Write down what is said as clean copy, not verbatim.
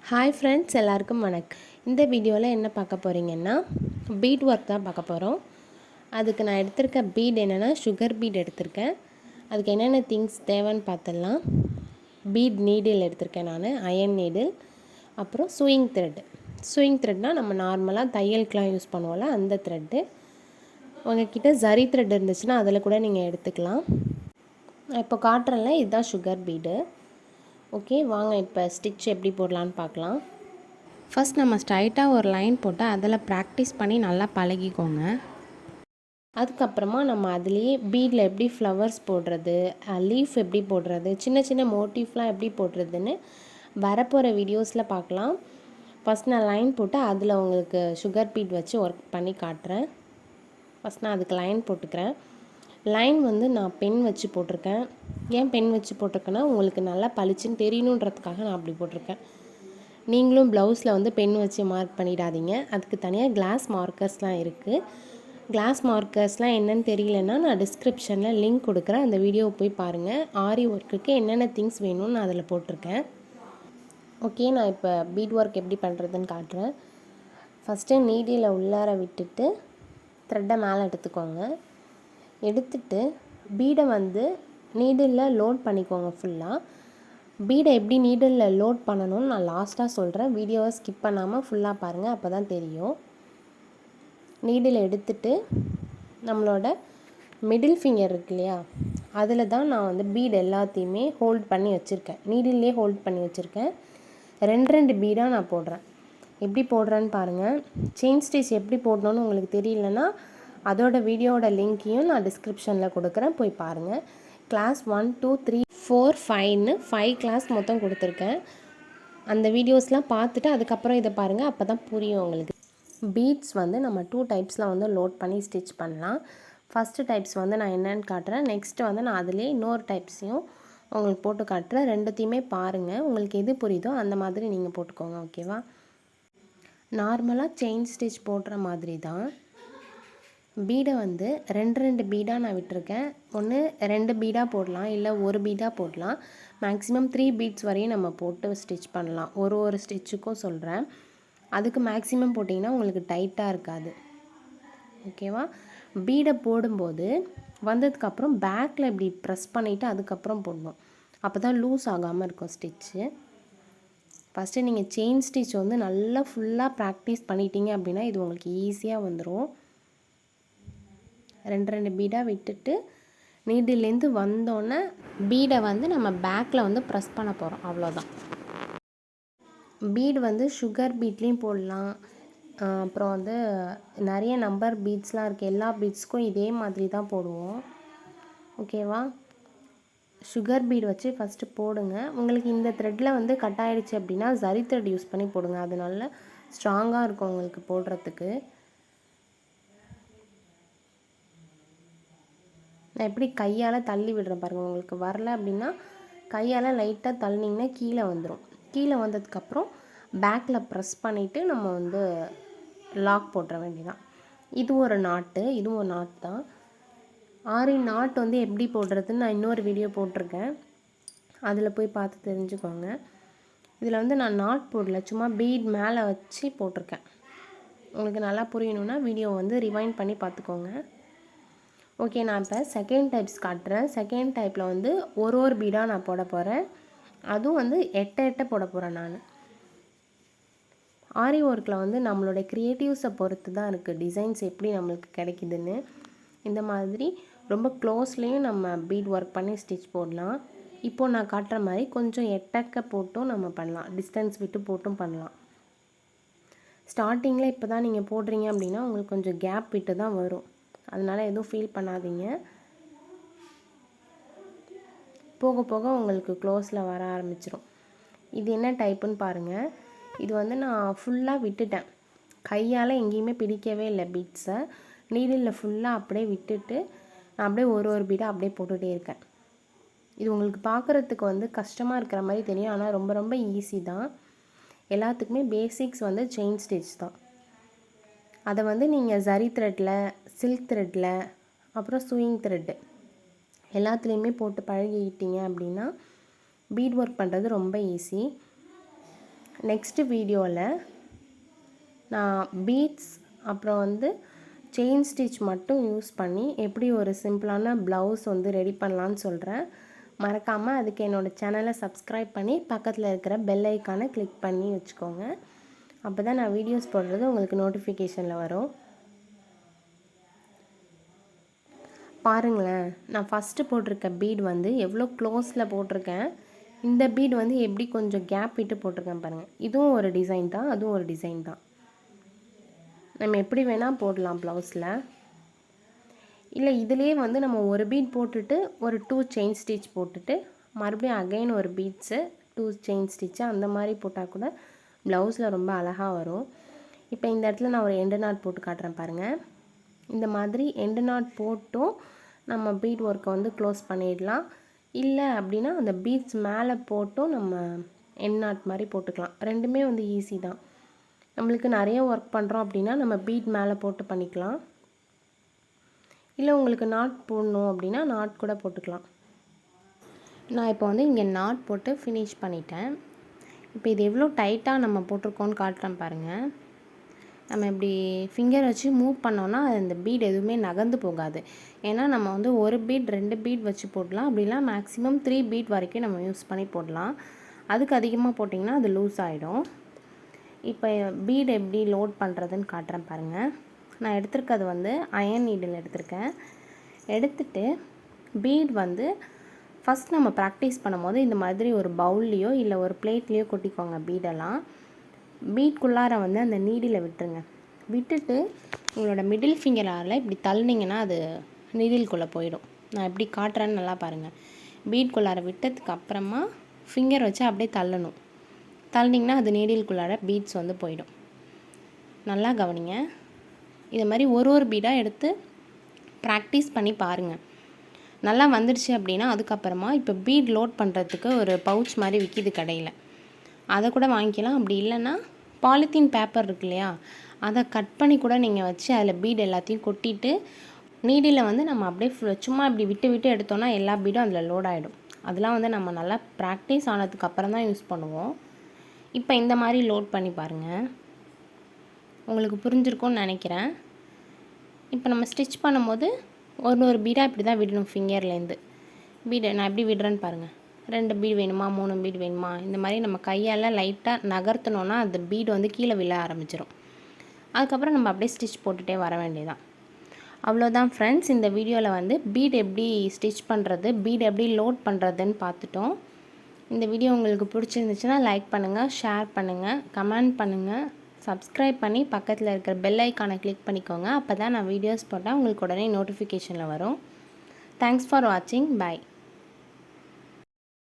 Hi friends, எல்லாருக்கும் வணக்கம். இந்த வீடியோவில் என்ன பார்க்க போகிறீங்கன்னா, பீட் ஒர்க் தான் பார்க்க போகிறோம். அதுக்கு நான் எடுத்திருக்க பீட் என்னென்னா சுகர் பீட் எடுத்திருக்கேன். அதுக்கு என்னென்ன திங்ஸ் தேவைன்னு பார்த்துடலாம். பீட் நீடில் எடுத்திருக்கேன் நான், அயன் நீடில். அப்புறம் சூயிங் த்ரெட்னால் நம்ம நார்மலாக தையலுக்கெலாம் யூஸ் பண்ணுவோம்ல அந்த த்ரெட்டு. உங்கள்கிட்ட ஜரி த்ரெட் இருந்துச்சுன்னா அதில் கூட நீங்கள் எடுத்துக்கலாம். இப்போ காட்டுறேன்ல, இதுதான் சுகர் பீடு. ஓகே, வாங்க இப்போ ஸ்டிச் எப்படி போடலான்னு பார்க்கலாம். ஃபஸ்ட் நம்ம ஸ்ட்ரைட்டாக ஒரு லைன் போட்டு அதில் ப்ராக்டிஸ் பண்ணி நல்லா பழகிக்கோங்க. அதுக்கப்புறமா நம்ம அதுலேயே பீடில் எப்படி ஃப்ளவர்ஸ் போடுறது, லீஃப் எப்படி போடுறது, சின்ன சின்ன மோட்டிவ்லாம் எப்படி போடுறதுன்னு வரப்போகிற வீடியோஸில் பார்க்கலாம். ஃபஸ்ட் நான் லைன் போட்டு அதில் உங்களுக்கு சுகர் பீட் வச்சு ஒர்க் பண்ணி காட்டுறேன். ஃபஸ்ட் நான் அதுக்கு லைன் போட்டுக்கிறேன். லைன் வந்து நான் பென் வச்சு போட்டிருக்கேன். ஏன் பென் வச்சு போட்டிருக்கேன்னா உங்களுக்கு நல்லா பளிச்சுன்னு தெரியணுன்றதுக்காக நான் அப்படி போட்டிருக்கேன். நீங்களும் ப்ளவுஸில் வந்து பென் வச்சு மார்க் பண்ணிடாதீங்க. அதுக்கு தனியாக கிளாஸ் மார்க்கர்ஸ்லாம் இருக்குது. கிளாஸ் மார்க்கர்ஸ்லாம் என்னென்னு தெரியலன்னா நான் டிஸ்கிரிப்ஷனில் லிங்க் கொடுக்குறேன், அந்த வீடியோவை போய் பாருங்கள். ஆரி ஒர்க்குக்கு என்னென்ன திங்ஸ் வேணும்னு நான் அதில் போட்டிருக்கேன். ஓகே, நான் இப்போ பீட் ஒர்க் எப்படி பண்ணுறதுன்னு காட்டுறேன். ஃபஸ்ட்டு நீடியில் உள்ளார விட்டுட்டு த்ரெட்டை மேலே எடுத்துக்கோங்க. எடுத்துட்டு பீடை வந்து நீடிலில் லோட் பண்ணிக்கோங்க. ஃபுல்லாக பீடை எப்படி நீடிலில் லோட் பண்ணணும்னு நான் லாஸ்ட்டாக சொல்கிறேன். வீடியோவை ஸ்கிப் பண்ணாமல் ஃபுல்லாக பாருங்கள், அப்போ தான் தெரியும். நீடில் எடுத்துட்டு நம்மளோட மிடில் ஃபிங்கர் இருக்கு இல்லையா, அதில் தான் நான் வந்து பீடு எல்லாத்தையுமே ஹோல்ட் பண்ணி வச்சுருக்கேன். நீடில்லே ஹோல்ட் பண்ணி வச்சுருக்கேன். ரெண்டு பீடாக நான் போடுறேன். எப்படி போடுறேன்னு பாருங்கள். செயின் ஸ்டிச் எப்படி போடணுன்னு உங்களுக்கு தெரியலன்னா அதோட வீடியோவோட லிங்க்கையும் நான் டிஸ்கிரிப்ஷனில் கொடுக்குறேன், போய் பாருங்கள். கிளாஸ் 1, 2, 3, 4, 5ன்னு 5 கிளாஸ் மொத்தம் கொடுத்துருக்கேன். அந்த வீடியோஸ்லாம் பார்த்துட்டு அதுக்கப்புறம் இதை பாருங்கள், அப்போ தான் புரியும் உங்களுக்கு. பீட்ஸ் வந்து நம்ம 2 டைப்ஸில் வந்து லோட் பண்ணி ஸ்டிச் பண்ணலாம். ஃபஸ்ட்டு டைப்ஸ் வந்து நான் என்னென்னு காட்டுறேன். நெக்ஸ்ட்டு வந்து நான் அதிலே இன்னொரு டைப்ஸையும் உங்களுக்கு போட்டு காட்டுறேன். ரெண்டுத்தையுமே பாருங்கள், உங்களுக்கு எது புரியுதோ அந்த மாதிரி நீங்கள் போட்டுக்கோங்க. ஓகேவா? நார்மலாக செயின் ஸ்டிச் போடுற மாதிரி தான் பீடை வந்து ரெண்டு பீடாக நான் விட்டுருக்கேன். ஒன்று 2 பீடாக போடலாம், இல்லை ஒரு பீடாக போடலாம். மேக்ஸிமம் 3 பீட்ஸ் வரையும் நம்ம போட்டு ஸ்டிச் பண்ணலாம். ஒரு ஸ்டிச்சுக்கும் சொல்கிறேன். அதுக்கு மேக்ஸிமம் போட்டிங்கன்னா உங்களுக்கு டைட்டாக இருக்காது. ஓகேவா? பீடை போடும்போது வந்ததுக்கப்புறம் பேக்கில் இப்படி ப்ரெஸ் பண்ணிவிட்டு அதுக்கப்புறம் போடணும். அப்போ தான் லூஸ் ஆகாமல் இருக்கும் ஸ்டிச்சு. ஃபஸ்ட்டு நீங்கள் செயின் ஸ்டிச் வந்து நல்லா ஃபுல்லாக ப்ராக்டிஸ் பண்ணிட்டீங்க அப்படின்னா இது உங்களுக்கு ஈஸியாக வந்துடும். 2 பீடாக விட்டுட்டு நீடிலேருந்து வந்தோடனே பீடை வந்து நம்ம பேக்கில் வந்து ப்ரெஸ் பண்ண போகிறோம், அவ்வளோதான். பீடு வந்து சுகர் பீட்லேயும் போடலாம். அப்புறம் வந்து நிறைய நம்பர் பீட்ஸ்லாம் இருக்குது. எல்லா பீட்ஸ்க்கும் இதே மாதிரி தான் போடுவோம். ஓகேவா? சுகர் பீடு வச்சு ஃபஸ்ட்டு போடுங்க. உங்களுக்கு இந்த த்ரெட்டில் வந்து கட் ஆகிடுச்சு அப்படின்னா ஜரி த்ரெட் யூஸ் பண்ணி போடுங்க. அது நல்ல ஸ்ட்ராங்காக இருக்கும் உங்களுக்கு போடுறதுக்கு. நான் எப்படி கையால் தள்ளி விடுறேன் பாருங்கள். உங்களுக்கு வரல அப்படின்னா கையால் லைட்டாக தள்ளினீங்கன்னா கீழே வந்துடும். கீழே வந்ததுக்கப்புறம் பேக்கில் ப்ரெஸ் பண்ணிவிட்டு நம்ம வந்து லாக் போட்டுற வேண்டியதான். இதுவும் ஒரு நாட் தான். ஆரி நாட் வந்து எப்படி போடுறதுன்னு நான் இன்னொரு வீடியோ போட்டிருக்கேன், அதில் போய் பார்த்து தெரிஞ்சுக்கோங்க. இதில் வந்து நான் நாட் போடல, சும்மா பீட் மேலே வச்சு போட்டிருக்கேன். உங்களுக்கு நல்லா புரியணுன்னா வீடியோ வந்து ரிவைண்ட் பண்ணி பார்த்துக்கோங்க. ஓகே, நான் இப்போ செகண்ட் டைப்ஸ் காட்டுறேன். செகண்ட் டைப்பில் வந்து ஒரு பீடாக நான் போட போகிறேன். அதுவும் வந்து எட்ட போட போகிறேன் நான். ஆரி ஒர்க்கில் வந்து நம்மளோட க்ரியேட்டிவ்ஸை பொறுத்து தான் இருக்குது டிசைன்ஸ் எப்படி நம்மளுக்கு கிடைக்குதுன்னு. இந்த மாதிரி ரொம்ப க்ளோஸ்லேயும் நம்ம பீட் ஒர்க் பண்ணி ஸ்டிச் போடலாம். இப்போது நான் காட்டுற மாதிரி கொஞ்சம் எட்டக்க போட்டும் நம்ம பண்ணலாம், டிஸ்டன்ஸ் விட்டு போட்டும் பண்ணலாம். ஸ்டார்டிங்கில் இப்போ தான் நீங்கள் போடுறீங்க அப்படின்னா உங்களுக்கு கொஞ்சம் கேப் விட்டு தான் வரும், அதனால் எதுவும் ஃபீல் பண்ணாதீங்க. போக போக உங்களுக்கு க்ளோஸில் வர ஆரம்பிச்சிடும். இது என்ன டைப்புன்னு பாருங்கள். இது வந்து நான் ஃபுல்லாக விட்டுட்டேன், கையால் எங்கேயுமே பிடிக்கவே இல்லை பீட்ஸை. நீடிலில் ஃபுல்லாக அப்படியே விட்டுட்டு நான் அப்படியே ஒரு பீடாக அப்படியே போட்டுகிட்டே இருக்கேன். இது உங்களுக்கு பார்க்குறதுக்கு வந்து கஷ்டமாக இருக்கிற மாதிரி தெரியும், ஆனால் ரொம்ப ரொம்ப ஈஸி தான். எல்லாத்துக்குமே பேசிக்ஸ் வந்து செயின் ஸ்டிச் தான். அதை வந்து நீங்கள் ஜரி த்ரெட்டில், சில்க் த்ரெட்டில், அப்புறம் சூயிங் த்ரெட்டு எல்லாத்துலேயுமே போட்டு பழகிக்கிட்டீங்க அப்படின்னா பீட் ஒர்க் பண்ணுறது ரொம்ப ஈஸி. நெக்ஸ்ட் வீடியோவில் நான் பீட்ஸ் அப்புறம் வந்து செயின் ஸ்டிச் மட்டும் யூஸ் பண்ணி எப்படி ஒரு சிம்பிளான ப்ளவுஸ் வந்து ரெடி பண்ணலான்னு சொல்கிறேன். மறக்காமல் அதுக்கு என்னோடய சேனலை சப்ஸ்கிரைப் பண்ணி பக்கத்தில் இருக்கிற பெல் ஐக்கானை கிளிக் பண்ணி வச்சுக்கோங்க. அப்போ தான் நான் வீடியோஸ் போடுறது உங்களுக்கு நோட்டிஃபிகேஷனில் வரும். பாருங்களேன், நான் ஃபஸ்ட்டு போட்டிருக்க பீட் வந்து எவ்வளோ க்ளோஸில் போட்டிருக்கேன். இந்த பீட் வந்து எப்படி கொஞ்சம் கேப் விட்டு போட்டிருக்கேன் பாருங்கள். இதுவும் ஒரு டிசைன் தான், அதுவும் ஒரு டிசைன் தான். நம்ம எப்படி வேணால் போடலாம் ப்ளவுஸில். இல்லை இதிலே வந்து நம்ம ஒரு பீட் போட்டுட்டு ஒரு 2 செயின் ஸ்டிச் போட்டுட்டு மறுபடியும் அகைன் ஒரு பீட்ஸு 2 செயின் ஸ்டிச்சு அந்த மாதிரி போட்டால் கூட ப்ளவுஸில் ரொம்ப அழகாக வரும். இப்போ இந்த இடத்துல நான் ஒரு எண்டு நாட் போட்டு காட்டுறேன் பாருங்கள். இந்த மாதிரி எண்டு நாட் போட்டும் நம்ம பீட் ஒர்க்கை வந்து க்ளோஸ் பண்ணிடலாம். இல்லை அப்படின்னா அந்த பீட்ஸ் மேலே போட்டும் நம்ம எண்ட் நாட் மாதிரி போட்டுக்கலாம். ரெண்டுமே வந்து ஈஸி தான். நம்மளுக்கு நிறைய ஒர்க் பண்ணுறோம் அப்படின்னா நம்ம பீட் மேலே போட்டு பண்ணிக்கலாம். இல்லை உங்களுக்கு நாட் போடணும் அப்படின்னா நாட் கூட போட்டுக்கலாம். நான் இப்போ வந்து இங்கே நாட் போட்டு ஃபினிஷ் பண்ணிட்டேன். இப்போ இது எவ்வளோ டைட்டாக நம்ம போட்டிருக்கோன்னு காட்டுறேன் பாருங்கள். நம்ம இப்படி ஃபிங்கர் வச்சு மூவ் பண்ணோன்னா அந்த பீட் எதுவுமே நகர்ந்து போகாது. ஏன்னா நம்ம வந்து ஒரு பீட் 2 பீட் வச்சு போடலாம். அப்படிலாம் மேக்ஸிமம் 3 பீட் வரைக்கும் நம்ம யூஸ் பண்ணி போடலாம். அதுக்கு அதிகமாக போட்டிங்கன்னா அது லூஸ் ஆகிடும். இப்போ பீட் எப்படி லோட் பண்ணுறதுன்னு காட்டுறேன் பாருங்கள். நான் எடுத்திருக்கிறது வந்து அயன் நீடில் எடுத்திருக்கேன். எடுத்துட்டு பீட் வந்து ஃபஸ்ட் நம்ம ப்ராக்டிஸ் பண்ணும்போது இந்த மாதிரி ஒரு பவுல்லையோ இல்லை ஒரு பிளேட்லேயோ கொட்டிக்கோங்க. பீடெல்லாம் பீட்குள்ளார வந்து அந்த நீடில் விட்டுருங்க. விட்டுட்டு உங்களோட மிடில் ஃபிங்கரால் இப்படி தள்ளினீங்கன்னா அது நீடில்குள்ளே போயிடும். நான் எப்படி காட்டுறேன்னு நல்லா பாருங்கள். பீட்குள்ளார விட்டதுக்கு அப்புறமா ஃபிங்கர் வச்சு அப்படியே தள்ளணும். தள்ளினீங்கன்னா அது நீடில்குள்ளார பீட்ஸ் வந்து போயிடும். நல்லா கவனிங்க. இது மாதிரி ஒரு பீடாக எடுத்து ப்ராக்டிஸ் பண்ணி பாருங்கள். நல்லா வந்துடுச்சு அப்படின்னா அதுக்கப்புறமா இப்போ பீட் லோட் பண்ணுறதுக்கு ஒரு பவுச் மாதிரி விற்கிது கடையில், அதை கூட வாங்கிக்கலாம். அப்படி இல்லைன்னா பாலித்தீன் பேப்பர் இருக்கு இல்லையா, அதை கட் பண்ணி கூட நீங்கள் வச்சு அதில் பீட் எல்லாத்தையும் கொட்டிட்டு நீடில் வந்து நம்ம அப்படியே சும்மா இப்படி விட்டு விட்டு எடுத்தோன்னா எல்லா பீடும் அதில் லோட் ஆகிடும். அதெல்லாம் வந்து நம்ம நல்லா ப்ராக்டிஸ் ஆனதுக்கு அப்புறம் தான் யூஸ் பண்ணுவோம். இப்போ இந்த மாதிரி லோட் பண்ணி பாருங்கள். உங்களுக்கு புரிஞ்சிருக்கும்னு நினைக்கிறேன். இப்போ நம்ம ஸ்டிச் பண்ணும்போது ஒரு பீடாக இப்படி தான் விடணும். ஃபிங்கர்லேருந்து பீடை நான் எப்படி விடுறேன்னு பாருங்கள். 2 பீடு வேணுமா 3 பீடு வேணுமா இந்த மாதிரி நம்ம கையால் லைட்டாக நகர்த்தினோன்னா அந்த பீடு வந்து கீழே விழ ஆரம்பிச்சிடும். அதுக்கப்புறம் நம்ம அப்படியே ஸ்டிச் போட்டுகிட்டே வர வேண்டியதான். அவ்வளோதான் ஃப்ரெண்ட்ஸ். இந்த வீடியோவில் வந்து பீட் எப்படி ஸ்டிச் பண்ணுறது, பீட் எப்படி லோட் பண்ணுறதுன்னு பார்த்துட்டோம். இந்த வீடியோ உங்களுக்கு பிடிச்சிருந்துச்சுன்னா லைக் பண்ணுங்கள், ஷேர் பண்ணுங்கள், கமெண்ட் பண்ணுங்கள், சப்ஸ்கிரைப் பண்ணி பக்கத்தில் இருக்கிற பெல் ஐக்கானை கிளிக் பண்ணிக்கோங்க. அப்போ தான் நான் வீடியோஸ் போட்டால் உங்களுக்கு உடனே நோட்டிஃபிகேஷனில் வரும். தேங்க்ஸ் ஃபார் வாட்சிங். பை.